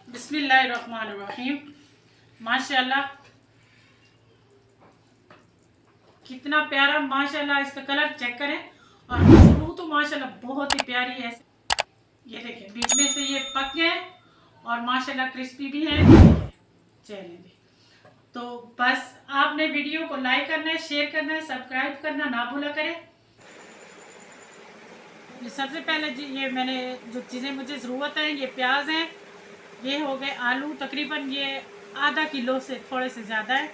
बिस्मिल्लाहिर्रहमानिर्रहीम। माशाल्लाह कितना प्यारा, माशाल्लाह इसका कलर चेक करें। और खुशबू तो माशाल्लाह बहुत ही प्यारी है। ये देखिए बीच में से ये पक गए और माशाल्लाह क्रिस्पी भी है। चलिए जी, तो बस आपने वीडियो को लाइक करना है, शेयर करना है, सब्सक्राइब करना ना भूला करें। ये सबसे पहले जी, ये मैंने जो चीज़ें मुझे ज़रूरत है, ये प्याज हैं, ये हो गए आलू, तकरीबन ये आधा किलो से थोड़े से ज़्यादा है।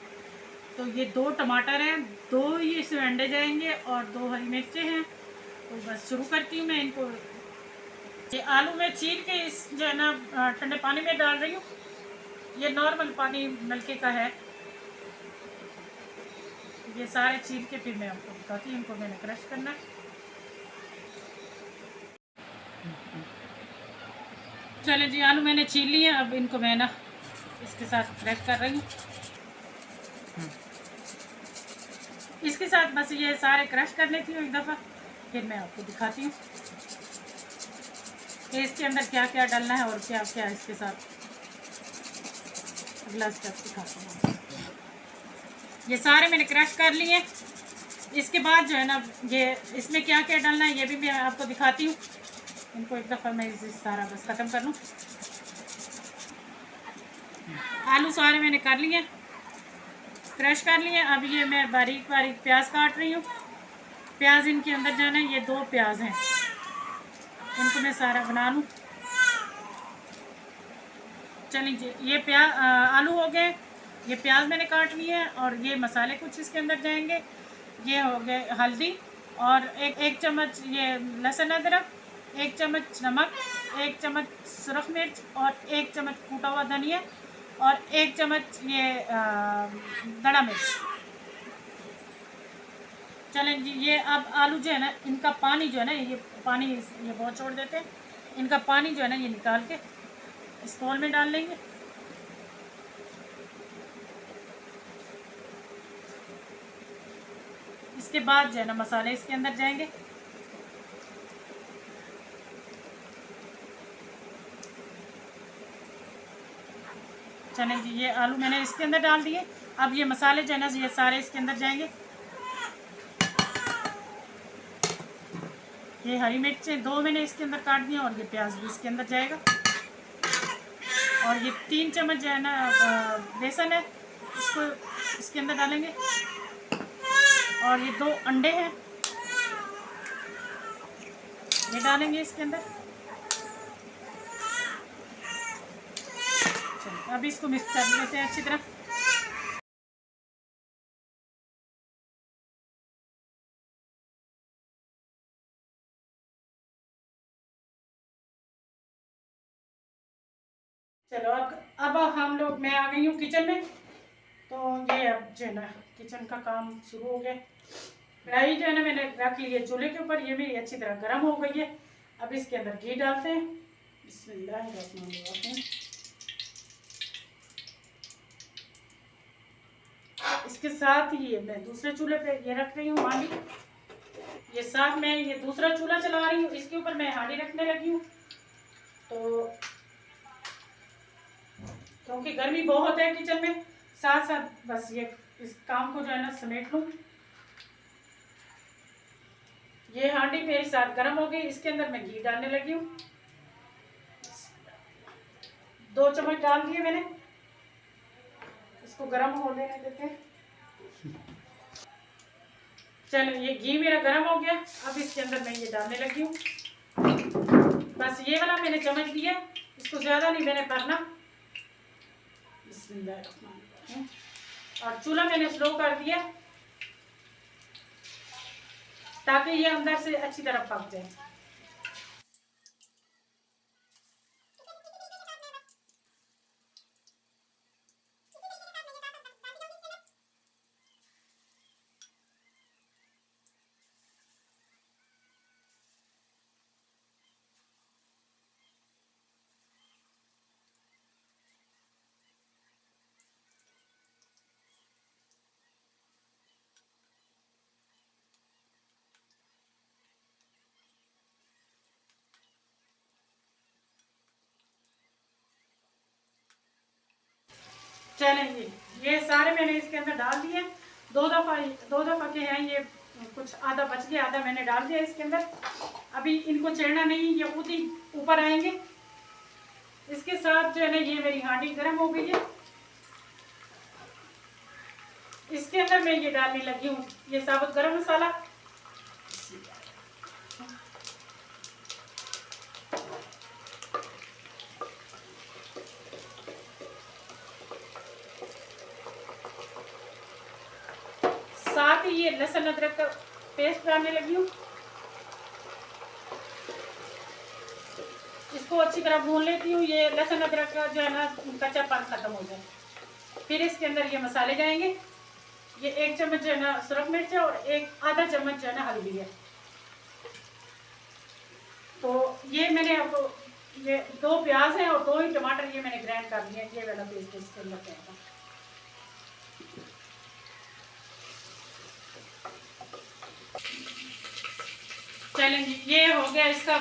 तो ये 2 टमाटर हैं, 2 ही इसमें अंडे जाएंगे और 2 हरी मिर्चें हैं। तो बस शुरू करती हूँ मैं इनको। ये आलू में छील के इस जो है ना ठंडे पानी में डाल रही हूँ। ये नॉर्मल पानी नलके का है। ये सारे छील के फिर मैं आपको दिखाती हूँ। इनको मैंने क्रश करना है। चले जी, आलू मैंने छील लिए। अब इनको मैं ना इसके साथ क्रश कर रही हूँ। इसके साथ बस ये सारे क्रश कर लेती हूँ एक दफ़ा, फिर मैं आपको दिखाती हूँ कि इसके अंदर क्या क्या डालना है और क्या क्या इसके साथ अगला स्टेप दिखाती हूँ। ये सारे मैंने क्रश कर लिए। इसके बाद जो है ना ये इसमें क्या क्या डालना है ये भी मैं आपको दिखाती हूँ। इनको एक दफ़ा मैं इस सारा बस ख़त्म कर लूँ। आलू सारे मैंने कर लिए, क्रश कर लिए। अब ये मैं बारीक बारीक प्याज काट रही हूँ। प्याज इनके अंदर जाना है। ये 2 प्याज हैं, इनको मैं सारा बना लूँ। चलिए, ये आलू हो गए, ये प्याज मैंने काट लिए हैं और ये मसाले कुछ इसके अंदर जाएंगे। ये हो गए हल्दी और एक चम्मच ये लहसुन अदरक, 1 चम्मच नमक, 1 चम्मच सुरख मिर्च और 1 चम्मच कूटा हुआ धनिया और 1 चम्मच ये दड़ा मिर्च। चलें जी, ये अब आलू जो है ना इनका पानी जो है ना ये पानी ये बहुत छोड़ देते हैं। इनका पानी जो है ना ये निकाल के इस बोल में डाल लेंगे। इसके बाद जो है ना मसाले इसके अंदर जाएंगे। चलें जी, ये आलू मैंने इसके अंदर डाल दिए। अब ये मसाले जो है ना ये सारे इसके अंदर जाएंगे। ये हरी मिर्चें 2 मैंने इसके अंदर काट दिया और ये प्याज भी इसके अंदर जाएगा। और ये 3 चम्मच जो है ना बेसन है, इसको इसके अंदर डालेंगे। और ये 2 अंडे हैं, ये डालेंगे इसके अंदर। चलिए, अब इसको मिक्स कर लेते हैं अच्छी तरह। चलो, अब हम लोग मैं आ गई हूँ किचन में। तो ये अब जो है ना किचन का काम शुरू हो गया। कढ़ाई जो है ना मैंने रख ली है चूल्हे के ऊपर। ये मेरी अच्छी तरह गर्म हो गई है। अब इसके अंदर घी डालते हैं। बिस्मिल्लाहिर्रहमानिर्रहीम। इसके साथ ही मैं दूसरे चूल्हे पे ये रख रही हूँ हांडी। ये साथ में ये दूसरा चूल्हा चला रही हूँ, इसके ऊपर मैं हांडी रखने लगी हूँ। तो क्योंकि गर्मी बहुत है किचन में, साथ साथ बस ये इस काम को जो है ना समेट लूँ। ये हांडी मेरे साथ गर्म हो गई। इसके अंदर मैं घी डालने लगी हूँ। 2 चम्मच डाल दिए मैंने। इसको गर्म होने देते हैं। चलो, ये घी मेरा गर्म हो गया। अब इसके अंदर मैं ये डालने लगी हूँ। बस ये वाला मैंने चम्मच दिया, इसको ज़्यादा नहीं मैंने करना। और चूल्हा मैंने स्लो कर दिया ताकि ये अंदर से अच्छी तरह पक जाए। चलेंगे ये सारे मैंने इसके अंदर डाल दिए। दो दफ़ा के हैं ये, कुछ आधा बच गया, आधा मैंने डाल दिया इसके अंदर। अभी इनको छेड़ना नहीं, ये खुद ही ऊपर आएंगे। इसके साथ जो है ना ये मेरी हांडी गर्म हो गई है। इसके अंदर मैं ये डालने लगी हूँ ये साबुत गरम मसाला। साथ ही ये लहसुन अदरक का पेस्ट डालने लगी हूँ। इसको अच्छी तरह भून लेती हूँ, ये लहसुन अदरक का जो है ना कच्चापन खत्म हो जाए। फिर इसके अंदर ये मसाले जाएंगे। ये 1 चम्मच जो है ना सुरख मिर्च है और आधा चम्मच जो है ना हल्दी है। तो ये मैंने आपको, ये 2 प्याज हैं और 2 ही टमाटर ये मैंने ग्राइंड कर लिए, ये वाला पेस्ट इसके अंदर जाएगा। चलेंगे ये हो गया, इसका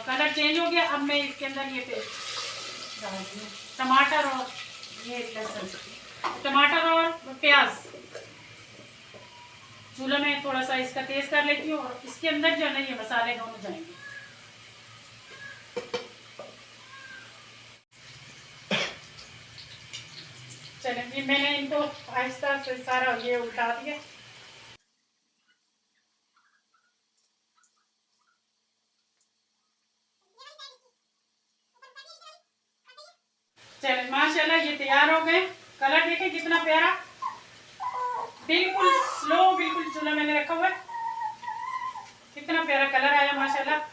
कलर चेंज हो गया। अब मैं इसके अंदर ये पेस्ट डाल दूँ, टमाटर और ये लहसुन, टमाटर और प्याज। चूल्हा में थोड़ा सा इसका तेज कर लेती हूँ और इसके अंदर जो है ना ये मसाले दोनों जाएंगे। चलेंगे मैंने इनको आहिस्ता से सारा ये उठा दिया। चलें माशाल्लाह ये तैयार हो गए। कलर देखें कितना प्यारा, बिल्कुल स्लो, बिल्कुल चूल्हा मैंने रखा हुआ है, कितना प्यारा कलर आया माशाल्लाह।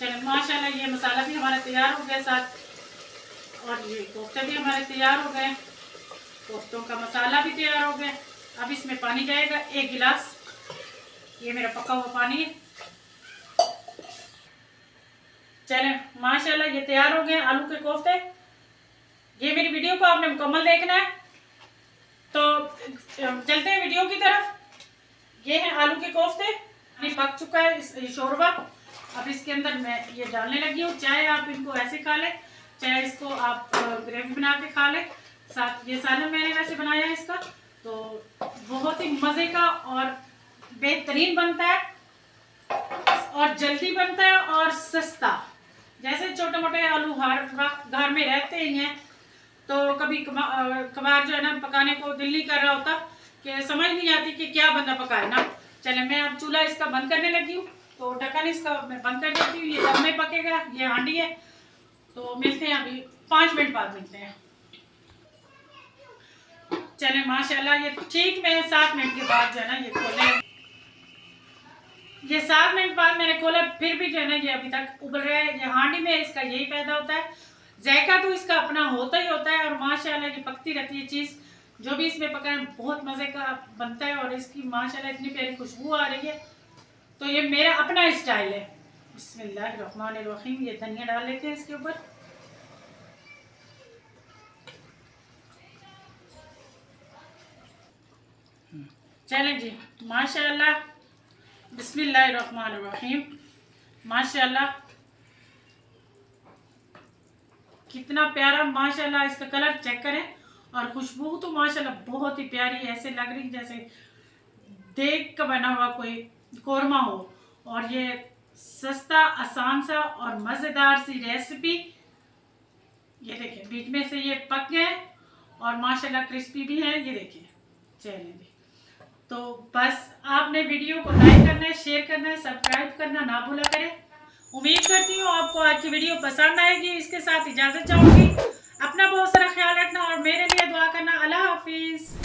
चलो माशाल्लाह ये मसाला भी हमारा तैयार हो गया साथ, और ये कोफ्ते भी हमारे तैयार हो गए। कोफ्तों का मसाला भी तैयार हो गया। अब इसमें पानी जाएगा 1 गिलास, ये मेरा पका हुआ पानी है। चलें माशाल्लाह ये तैयार हो गए आलू के कोफ्ते। ये मेरी वीडियो को आपने मुकम्मल देखना है, तो चलते हैं वीडियो की तरफ। ये है आलू के कोफ्ते, पक चुका है ये शोरबा। अब इसके अंदर मैं ये डालने लगी हूँ। चाहे आप इनको ऐसे खा लें, चाहे इसको आप ग्रेवी बना के खा लें। साथ ये सालन मैंने वैसे बनाया है इसका, तो बहुत ही मज़े का और बेहतरीन बनता है और जल्दी बनता है और सस्ता। जैसे छोटे मोटे आलू हर वक्त घर में रहते ही हैं, तो कभी कभार जो है ना पकाने को दिल नहीं कर रहा होता, कि समझ नहीं आती कि क्या बंदा पकाए ना। चले मैं अब चूल्हा इसका बंद करने लगी हूँ, तो ढक्कन इसका मैं बंद कर देती हूँ। ये दम में पकेगा, ये हांडी है। तो मिलते हैं अभी 5 मिनट बाद मिलते हैं। चले माशाल्लाह ये ठीक मैं 7 मिनट के बाद जो है ना ये खोले, ये 7 मिनट बाद मैंने खोला, फिर भी जो है ना ये अभी तक उबल रहा है। ये हांडी में इसका यही पैदा होता है, जायका तो इसका अपना होता ही होता है। और माशाल्लाह ये पकती रहती है चीज़, जो भी इसमें पका है बहुत मज़े का बनता है। और इसकी माशाल्लाह इतनी प्यारी खुशबू आ रही है। तो ये मेरा अपना स्टाइल है। बिस्मिल्लाहिर्रहमानिर्रहीम। ये धनिया डाल लेते हैं इसके ऊपर। चलें जी माशाल्लाह, बिस्मिल्लाहिर्रहमानिर्रहीम। माशाल्लाह कितना प्यारा, माशाल्लाह इसका कलर चेक करें। और खुशबू तो माशाल्लाह बहुत ही प्यारी है, ऐसे लग रही जैसे देग का बना हुआ कोई कोरमा हो। और ये सस्ता, आसान सा और मज़ेदार सी रेसिपी। ये देखिए बीच में से ये पक गए और माशाल्लाह क्रिस्पी भी है, ये देखिए। चलिए जी, तो बस आपने वीडियो को लाइक करना है, शेयर करना है, सब्सक्राइब करना ना भूला करें। उम्मीद करती हूँ आपको आज की वीडियो पसंद आएगी। इसके साथ इजाज़त चाहूँगी। अपना बहुत सारा ख्याल रखना और मेरे लिए दुआ करना। अल्लाह हाफिज़।